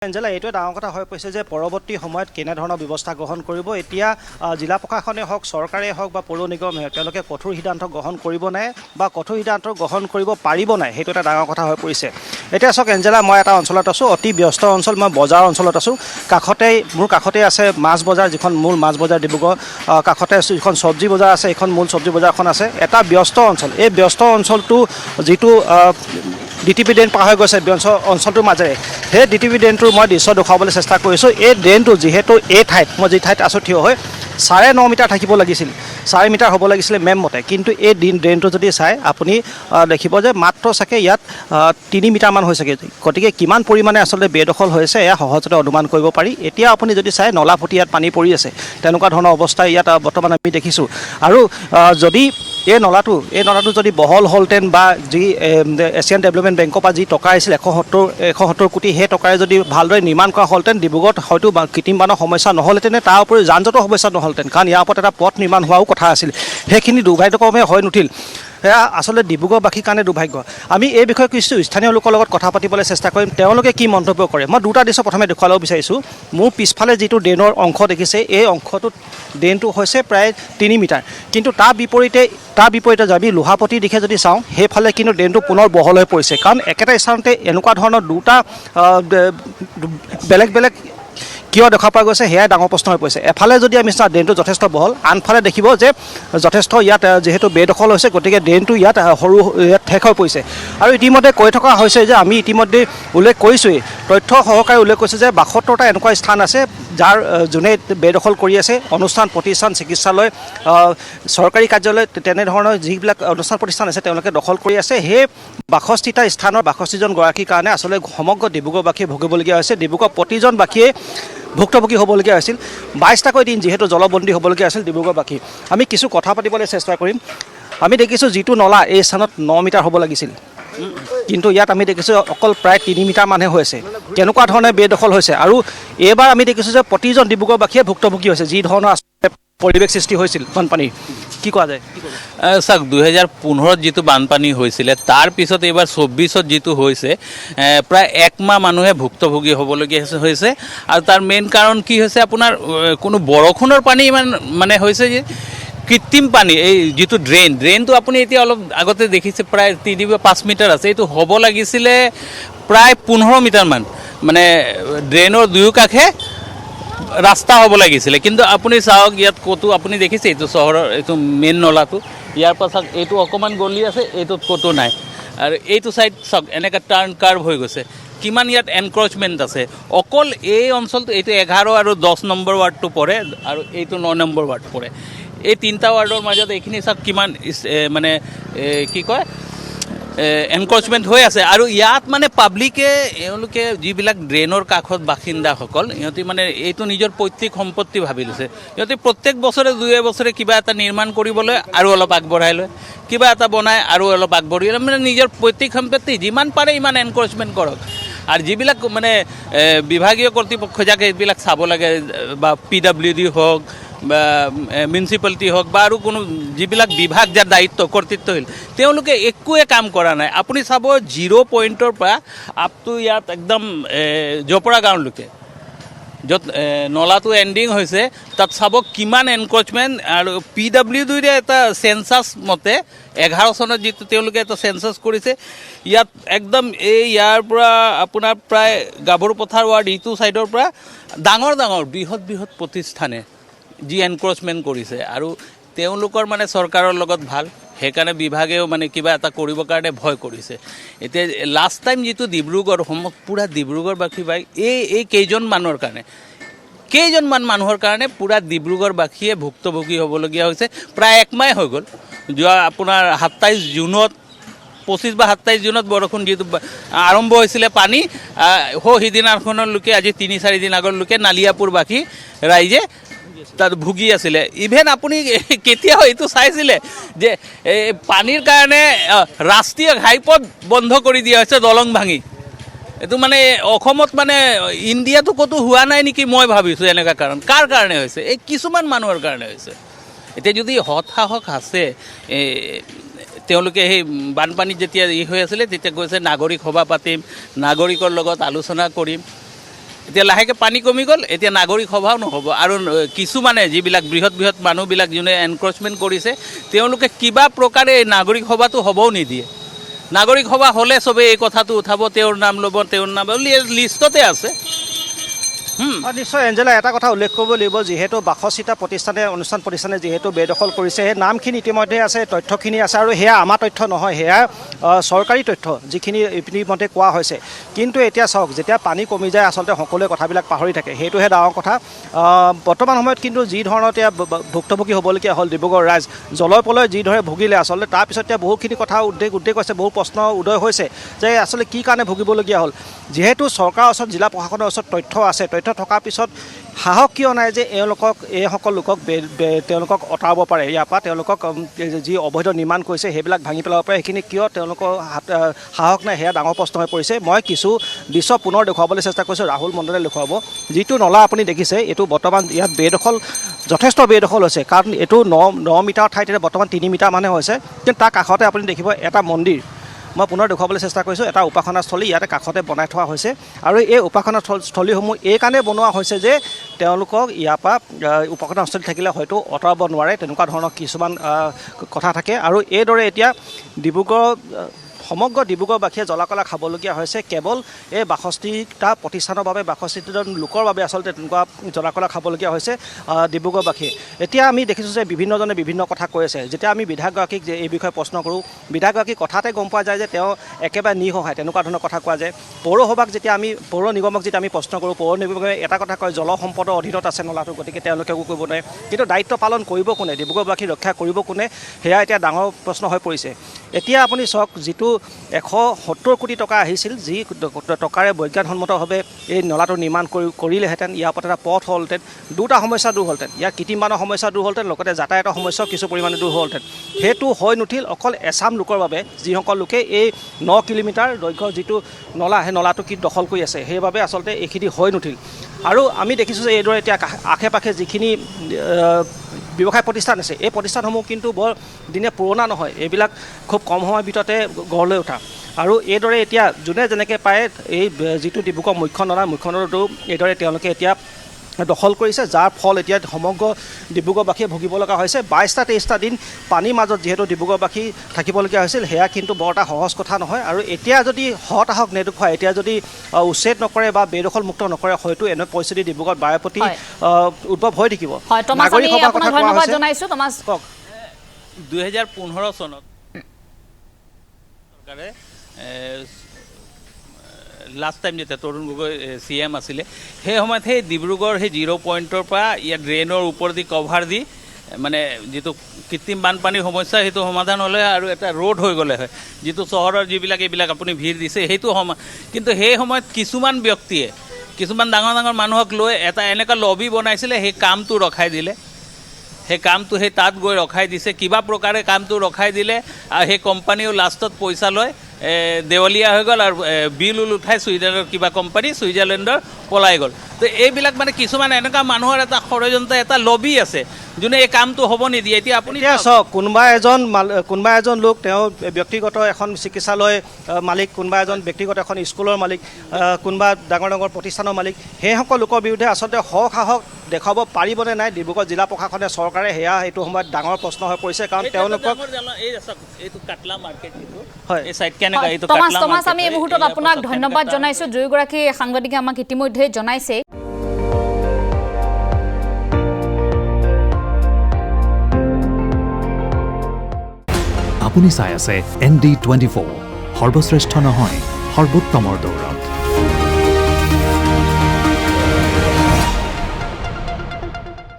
Angela এইটোৱে ডাঙৰ কথা হৈ পৰিছে যে পৰৱৰ্তী সময়ত কেনেধৰণৰ ব্যৱস্থা গ্ৰহণ কৰিব। এতিয়া জিলা প্ৰশাসনে হওক, চৰকাৰে হওক বা পৌৰ নিগমে তেওঁলোকে কঠোৰ সিদ্ধান্ত গ্ৰহণ কৰিব নাই বা কঠোৰ সিদ্ধান্ত গ্ৰহণ কৰিব পাৰিব নাই, সেইটো এটা ডাঙৰ কথা হৈ পৰিছে। এতিয়া চাওক এঞ্জেলা, মই এটা অঞ্চলত আছোঁ, অতি ব্যস্ত অঞ্চল, মই বজাৰ অঞ্চলত আছোঁ। মোৰ কাষতেই আছে মাছ বজাৰ, যিখন মূল মাছ বজাৰ ডিব্ৰুগড়। কাষতে যিখন চব্জি বজাৰ আছে, এইখন মূল চব্জি বজাৰখন আছে। এটা ব্যস্ত অঞ্চল। এই ব্যস্ত অঞ্চলটো যিটো DTP ড্ৰেইন পাৰ হৈ গৈছে অঞ্চলটোৰ মাজেৰে, সেই DTP ড্ৰেইনটোৰ মই দৃশ্য দেখুৱাবলৈ চেষ্টা কৰিছোঁ। এই ড্ৰেইনটো যিহেতু এই ঠাইত, মই যি ঠাইত আছোঁ থিয় হৈ, 9.5 মিটাৰ থাকিব লাগিছিল, 4 মিটাৰ হ'ব লাগিছিলে মেম মতে। কিন্তু এই ড্ৰেইনটো যদি চাই আপুনি দেখিব যে মাত্ৰ চাগে ইয়াত 3 মিটাৰমান হৈছেগৈ। গতিকে কিমান পৰিমাণে আচলতে বেদখল হৈছে এয়া সহজতে অনুমান কৰিব পাৰি। এতিয়া আপুনি যদি চাই নলা ফুটি ইয়াত পানী পৰি আছে, তেনেকুৱা ধৰণৰ অৱস্থা ইয়াত বৰ্তমান আমি দেখিছোঁ। আৰু যদি এই নলাটো যদি বহল হ'লহেঁতেন বা যি এছিয়ান ডেভেলপমেণ্ট বেংকৰ পৰা যি টকা আহিছিল 170 কোটি, সেই টকাৰে যদি ভালদৰে নিৰ্মাণ কৰা হ'লহেঁতেন, ডিব্ৰুগড়ত হয়তো কৃত্ৰিম বানৰ সমস্যা নহ'লহেঁতেন, তাৰ উপৰি যান জঁটৰ সমস্যা নহ'লহেঁতেন। কাৰণ ইয়াৰ ওপৰত এটা পথ নিৰ্মাণ হোৱাও কথা আছিল। সেইখিনি দুৰ্ভাগ্যক্ৰমে হৈ নুঠিল। সেয়া আচলতে ডিব্ৰুগড়বাসীৰ কাৰণে দুৰ্ভাগ্য। আমি এই বিষয়ে কিছু স্থানীয় লোকৰ লগত কথা পাতিবলৈ চেষ্টা কৰিম, তেওঁলোকে কি মন্তব্য কৰে। মই দুটা দৃশ্য প্ৰথমে দেখুৱাব বিচাৰিছোঁ। মোৰ পিছফালে যিটো ড্ৰেইনৰ অংশ দেখিছে, এই অংশটোত ড্ৰেইনটো হৈছে প্ৰায় 3 মিটাৰ। কিন্তু তাৰ বিপৰীতে যদি আমি লোহাপতিৰ দিশে যদি চাওঁ, সেইফালে কিন্তু ড্ৰেইনটো পুনৰ বহল হৈ পৰিছে। কাৰণ একেটা স্থানতে এনেকুৱা ধৰণৰ দুটা বেলেগ বেলেগ কিয় দেখা পোৱা গৈছে, সেয়াই ডাঙৰ প্ৰশ্ন হৈ পৰিছে। এফালে যদি আমি চাওঁ ড্ৰেইনটো যথেষ্ট বহল, আনফালে দেখিব যে যথেষ্ট ইয়াত যিহেতু বেদখল হৈছে, গতিকে ড্ৰেইনটো ইয়াত ঠেক হৈ পৰিছে। আৰু ইতিমধ্যে কৈ থকা হৈছে যে আমি ইতিমধ্যে উল্লেখ কৰিছোঁৱেই, তথ্য সহকাৰে উল্লেখ কৰিছোঁ যে 72টা এনেকুৱা স্থান আছে যাৰ যোনে বেদখল কৰি আছে। অনুষ্ঠান প্ৰতিষ্ঠান, চিকিৎসালয়, চৰকাৰী কাৰ্যালয়, তেনেধৰণৰ যিবিলাক অনুষ্ঠান প্ৰতিষ্ঠান আছে তেওঁলোকে দখল কৰি আছে। সেই 62টা স্থানৰ 62জন গৰাকীৰ কাৰণে আচলতে সমগ্ৰ ডিব্ৰুগড়বাসীয়ে ভুগিবলগীয়া হৈছে। ডিব্ৰুগড় প্ৰতিজন বাসীয়ে ভুক্তভোগী হ'বলগীয়া হৈছিল। 22টাকৈ দিন যিহেতু জলবন্দী হ'বলগীয়া আছিল ডিব্ৰুগড়বাসী। আমি কিছু কথা পাতিবলৈ চেষ্টা কৰিম। আমি দেখিছোঁ যিটো নলা এই স্থানত 9 মিটাৰ হ'ব লাগিছিল, কিন্তু ইয়াত আমি দেখিছোঁ অকল প্ৰায় 3 মিটাৰমানহে হৈছে। কেনেকুৱা ধৰণে বেদখল হৈছে। আৰু এইবাৰ আমি দেখিছোঁ যে প্ৰতিজন ডিব্ৰুগড়বাসীয়ে ভুক্তভোগী হৈছে, যি ধৰণৰ পৰিৱেশ সৃষ্টি হৈছিল বানপানীৰ। কি কোৱা যায়? চাওক, 2015 যিটো বানপানী হৈছিলে, তাৰপিছত এইবাৰ 24ত যিটো হৈছে, প্ৰায় 1 মাহ মানুহে ভুক্তভোগী হ'বলগীয়া হৈছে। আৰু তাৰ মেইন কাৰণ কি হৈছে, আপোনাৰ কোনো বৰষুণৰ পানী ইমান মানে হৈছে যে কৃত্ৰিম পানী, এই যিটো ড্ৰেইনটো আপুনি এতিয়া অলপ আগতে দেখিছে প্ৰায় 3-5 মিটাৰ আছে। এইটো হ'ব লাগিছিলে প্ৰায় 15 মিটাৰমান, মানে ড্ৰেইনৰ দুয়োকাষে ৰাস্তা হ'ব লাগিছিলে। কিন্তু আপুনি চাওক, ইয়াত ক'তো আপুনি দেখিছে, এইটো চহৰৰ এইটো মেইন নলাটো, ইয়াৰ পৰা চাওক এইটো অকণমান গলি আছে, এইটোত ক'তো নাই। আৰু এইটো ছাইড চাওক এনেকৈ টাৰ্ণ কাৰ্ভ হৈ গৈছে। কিমান ইয়াত এনক্ৰচমেণ্ট আছে। অকল এই অঞ্চলটো, এইটো 11 আৰু 10 নম্বৰ ৱাৰ্ডটো পৰে, আৰু এইটো 9 নম্বৰ ৱাৰ্ড পৰে। এই 3টা ৱাৰ্ডৰ মাজত এইখিনি চাওক কিমান মানে কি কয় এনক্ৰচমেণ্ট হৈ আছে। আৰু ইয়াত মানে পাব্লিকে, এওঁলোকে যিবিলাক ড্ৰেইনৰ কাষত বাসিন্দাসকল, ইহঁতি মানে এইটো নিজৰ পৈতৃক সম্পত্তি ভাবি লৈছে। ইহঁতি প্ৰত্যেক বছৰে 2 বছৰে কিবা এটা নিৰ্মাণ কৰিবলৈ আৰু অলপ আগবঢ়াই লয়, কিবা এটা বনায় আৰু অলপ আগবঢ়াই লয়। মানে নিজৰ পৈতৃক সম্পত্তি যিমান পাৰে ইমান এনক্ৰচমেণ্ট কৰক। আৰু যিবিলাক মানে বিভাগীয় কৰ্তৃপক্ষ যাকে এইবিলাক চাব লাগে, বা PWD হওক বা মিউনিচিপালিটি হওক বা আৰু কোনো যিবিলাক বিভাগ যাৰ দায়িত্ব কৰ্তৃত্বশীল, তেওঁলোকে একোৱে কাম কৰা নাই। আপুনি চাব 0 পইণ্টৰ পৰা আপ টু ইয়াত একদম জপৰা গাঁৱলৈকে য'ত নলাটো এণ্ডিং হৈছে, তাত চাব কিমান এনক্ৰচমেণ্ট। আৰু PWDৰে এটা চেঞ্চাছ মতে 11 চনত যিটো তেওঁলোকে এটা চেঞ্চাছ কৰিছে, ইয়াত একদম ইয়াৰ পৰা আপোনাৰ প্ৰায় গাভৰু পথাৰ ৱাৰ্ড ইটো ছাইডৰ পৰা ডাঙৰ বৃহৎ প্ৰতিষ্ঠানে যি এনক্ৰচমেণ্ট কৰিছে। আৰু তেওঁলোকৰ মানে চৰকাৰৰ লগত ভাল, সেইকাৰণে বিভাগেও মানে কিবা এটা কৰিবৰ কাৰণে ভয় কৰিছে। এতিয়া লাষ্ট টাইম যিটো ডিব্ৰুগড় পূৰা ডিব্ৰুগড়বাসী এই কেইজনমান মানুহৰ কাৰণে পূৰা ডিব্ৰুগড়বাসীয়ে ভুক্তভোগী হ'বলগীয়া হৈছে। প্ৰায় 1 মাহ হৈ গ'ল। যোৱা আপোনাৰ 27 জুনত 25 বা 27 জুনত বৰষুণ যিটো আৰম্ভ হৈছিলে, পানী সিদিনাখনলৈকে আজি 3-4 দিন আগলৈকে নালিয়াপুৰবাসী ৰাইজে তাত ভুগি আছিলে। ইভেন আপুনি কেতিয়াও এইটো চাইছিলে যে পানীৰ কাৰণে ৰাষ্ট্ৰীয় ঘাইপথ বন্ধ কৰি দিয়া হৈছে দলং ভাঙি। এইটো মানে অসমত মানে ইণ্ডিয়াটো ক'তো হোৱা নাই নেকি মই ভাবিছোঁ। এনেকুৱা কাৰণ কাৰ কাৰণে হৈছে? এই কিছুমান মানুহৰ কাৰণে হৈছে। এতিয়া যদি হতাশক আছে, তেওঁলোকে সেই বানপানীত যেতিয়া হৈ আছিলে তেতিয়া কৈছে নাগৰিক সভা পাতিম, নাগৰিকৰ লগত আলোচনা কৰিম। এতিয়া লাহেকৈ পানী কমি গ'ল, এতিয়া নাগৰিক সভাও নহ'ব। আৰু কিছুমানে যিবিলাক বৃহৎ বৃহৎ মানুহবিলাক যোনে এনক্ৰচমেণ্ট কৰিছে, তেওঁলোকে কিবা প্ৰকাৰে এই নাগৰিক সভাটো হ'বও নিদিয়ে। নাগৰিক সভা হ'লে চবেই এই কথাটো উঠাব, তেওঁৰ নাম ল'ব, তেওঁৰ নাম লিষ্টতে আছে। নিশ্চয় এঞ্জেলা, এটা কথা উল্লেখ কৰিব লাগিব, যিহেতু 62টা অনুষ্ঠান প্ৰতিষ্ঠানে যিহেতু বেদখল কৰিছে, সেই নামখিনি ইতিমধ্যে আছে, তথ্যখিনি আছে, আৰু সেয়া আমাৰ তথ্য নহয়, সেয়া চৰকাৰী তথ্য যিখিনি ইতিমধ্যে কোৱা হৈছে। কিন্তু এতিয়া চাওক, যেতিয়া পানী কমি যায় আচলতে সকলোৱে কথাবিলাক পাহৰি থাকে, সেইটোহে ডাঙৰ কথা। বৰ্তমান সময়ত কিন্তু যি ধৰণৰ এতিয়া ভুক্তভোগী হ'বলগীয়া হ'ল ডিব্ৰুগড় ৰাইজ, জলয় পলয় যিদৰে ভুগিলে আচলতে, তাৰপিছত এতিয়া বহুখিনি কথা উদ্বেগ হৈছে, বহু প্ৰশ্ন উদয় হৈছে যে আচলতে কি কাৰণে ভুগিবলগীয়া হ'ল। যিহেতু চৰকাৰৰ ওচৰত, জিলা প্ৰশাসনৰ ওচৰত তথ্য আছে, তথ্য থকাৰ পিছত সাহস কিয় নাই যে এইসকল লোকক তেওঁলোকক আঁতৰাব পাৰে ইয়াৰ পৰা, তেওঁলোকক যি অবৈধ নিৰ্মাণ কৰিছে সেইবিলাক ভাঙি পেলাব পাৰে, সেইখিনি কিয় তেওঁলোকৰ সাহস নাই, সেয়া ডাঙৰ প্ৰশ্ন হৈ পৰিছে। মই কিছু দৃশ্য পুনৰ দেখুৱাবলৈ চেষ্টা কৰিছোঁ, ৰাহুল মণ্ডলে দেখুৱাব। যিটো নলা আপুনি দেখিছে, এইটো বৰ্তমান ইয়াত যথেষ্ট বেদখল হৈছে, কাৰণ এইটো 9 মিটাৰ ঠাইত এতিয়া বৰ্তমান 3 মিটাৰ মানে হৈছে। কিন্তু তাৰ কাষতে আপুনি দেখিব এটা মন্দিৰ, মই পুনৰ দেখুৱাবলৈ চেষ্টা কৰিছোঁ, এটা উপাসনাস্থলী ইয়াতে কাষতে বনাই থোৱা হৈছে। আৰু এই উপাসনাস্থলীসমূহ এই কাৰণে বনোৱা হৈছে যে তেওঁলোকক ইয়াৰ পৰা উপাসনাস্থলী থাকিলে হয়তো আঁতৰাব নোৱাৰে, তেনেকুৱা ধৰণৰ কিছুমান কথা থাকে। আৰু এইদৰে এতিয়া সমগ্ৰ ডিব্ৰুগড়বাসীয়ে জ্বলা-কলা খাবলগীয়া হৈছে, কেৱল এই 62টা প্ৰতিষ্ঠানৰ বাবে, 62জন লোকৰ বাবে আচলতে তেনেকুৱা জ্বলা-কলা খাবলগীয়া হৈছে ডিব্ৰুগড়বাসীয়ে। এতিয়া আমি দেখিছোঁ যে বিভিন্নজনে বিভিন্ন কথা কৈ আছে। যেতিয়া আমি বিধায়কগৰাকীক যে এই বিষয়ে প্ৰশ্ন কৰোঁ, বিধায়কগৰাকীৰ কথাতে গম পোৱা যায় যে তেওঁ একেবাৰে নিসহায়, তেনেকুৱা ধৰণৰ কথা কোৱা যায়। পৌৰ নিগমক যেতিয়া আমি প্ৰশ্ন কৰোঁ, পৌৰ নিগমে এটা কথা কয়, জল সম্পদৰ অধীনত আছে নলাটো, গতিকে তেওঁলোকে একো কৰিব নোৱাৰে। কিন্তু দায়িত্ব পালন কৰিব কোনে, ডিব্ৰুগড়বাসী ৰক্ষা কৰিব কোনে, সেয়া এতিয়া ডাঙৰ প্ৰশ্ন হৈ পৰিছে। এতিয়া আপুনি চাওক, যিটো 170 কোটি টকা আহিছিল, যি টকাৰে বৈজ্ঞানসন্মতভাৱে এই নলাটো নিৰ্মাণ কৰিলেহেঁতেন, ইয়াৰ ওপৰত এটা পথ হ'লহেঁতেন, দুটা সমস্যা দূৰ হ'লহেঁতেন, ইয়াৰ কৃত্ৰিমবানৰ সমস্যা দূৰ হ'লহেঁতেন, লগতে যাতায়াতৰ সমস্যাও কিছু পৰিমাণে দূৰ হ'লহেঁতেন। সেইটো হৈ নুঠিল অকল এছাম লোকৰ বাবে, যিসকল লোকে এই 9 কিলোমিটাৰ দৈৰ্ঘ্যৰ যিটো নলা, সেই নলাটো কি দখল কৰি আছে, সেইবাবে আচলতে এইখিনি হৈ নুঠিল। আৰু আমি দেখিছোঁ যে এইদৰে এতিয়া আশে পাশে যিখিনি ব্যৱসায় প্ৰতিষ্ঠান আছে, এই প্ৰতিষ্ঠানসমূহ কিন্তু বৰ দিনে পুৰণা নহয়, এইবিলাক খুব কম সময়ৰ ভিতৰতে গঢ় লৈ উঠা। আৰু এইদৰে এতিয়া যোনে যেনেকৈ পায়, এই যিটো ডিব্ৰুগড় মুখ্য নলাটো এইদৰে তেওঁলোকে এতিয়া দখল কৰিছে, যাৰ ফল এতিয়া সমগ্ৰ ডিব্ৰুগড়বাসীয়ে ভুগিব লগা হৈছে। 22-23টা দিন পানীৰ মাজত যিহেতু ডিব্ৰুগড়বাসী থাকিবলগীয়া হৈছিল, সেয়া কিন্তু বৰ এটা সহজ কথা নহয়। আৰু এতিয়া যদি হতাশক নেদেখুৱায়, এতিয়া যদি উচ্ছেদ নকৰে বা বেদখল মুক্ত নকৰে, হয়তো এনে পৰিস্থিতি ডিব্ৰুগড়ত বাৰেপতি উদ্ভৱ হৈ থাকিব। নাগৰিক সভাৰ কথা কোৱা হৈছে। 2015 চনত চৰকাৰে লাষ্ট টাইম যেতিয়া তৰুণ গগৈ CM আছিলে, সেই সময়ত সেই ডিব্ৰুগড় সেই 0 পইণ্টৰ পৰা ইয়াত ড্ৰেইনৰ ওপৰেদি কভাৰ দি, মানে যিটো কৃত্ৰিম বানপানীৰ সমস্যা, সেইটো সমাধান হ'লে আৰু এটা ৰোড হৈ গ'লে হয়, যিটো চহৰৰ এইবিলাক আপুনি ভিৰ দিছে, সেইটো কিন্তু সেই সময়ত কিছুমান ব্যক্তিয়ে, কিছুমান ডাঙৰ ডাঙৰ মানুহক লৈ এটা এনেকুৱা লবি বনাইছিলে, সেই কামটো ৰখাই দিলে। সেই কামটো তাত গৈ ৰখাই দিছে, কিবা প্ৰকাৰে কামটো ৰখাই দিলে, আৰু সেই কোম্পানীও লাষ্টত পইচা লৈ দেৱলীয়া হৈ গ'ল, আৰু বিল উঠাই ছুইজাৰলেণ্ডৰ কিবা কোম্পানী, ছুইজাৰলেণ্ডৰ পলাই গ'ল। তো এইবিলাক মানে কিছুমান এনেকুৱা মানুহৰ এটা ষড়যন্ত্ৰ, এটা লবি আছে, যোনে এই কামটো হ'ব নিদিয়ে। এতিয়া আপুনি চাওক, কোনোবা এজন লোক, তেওঁ ব্যক্তিগত এখন চিকিৎসালয় মালিক, কোনোবা এজন ব্যক্তিগত এখন স্কুলৰ মালিক, কোনোবা ডাঙৰ ডাঙৰ প্ৰতিষ্ঠানৰ মালিক, সেইসকল লোকৰ বিৰুদ্ধে আচলতে সাহস দেখুৱাব পাৰিবনে নাই ডিব্ৰুগড় জিলা প্ৰশাসনে, চৰকাৰে, সেয়া এইটো সময়ত ডাঙৰ প্ৰশ্ন হৈ পৰিছে। কাৰণ তেওঁলোকক আমি এই মুহূৰ্তত আপোনাক ধন্যবাদ জনাইছোঁ। দুয়োগৰাকী সাংবাদিকে আমাক ইতিমধ্যে জনাইছে। আপুনি চাই আছে ND24, সৰ্বশ্ৰেষ্ঠ নহয়, সৰ্বোত্তমৰ দৌৰত।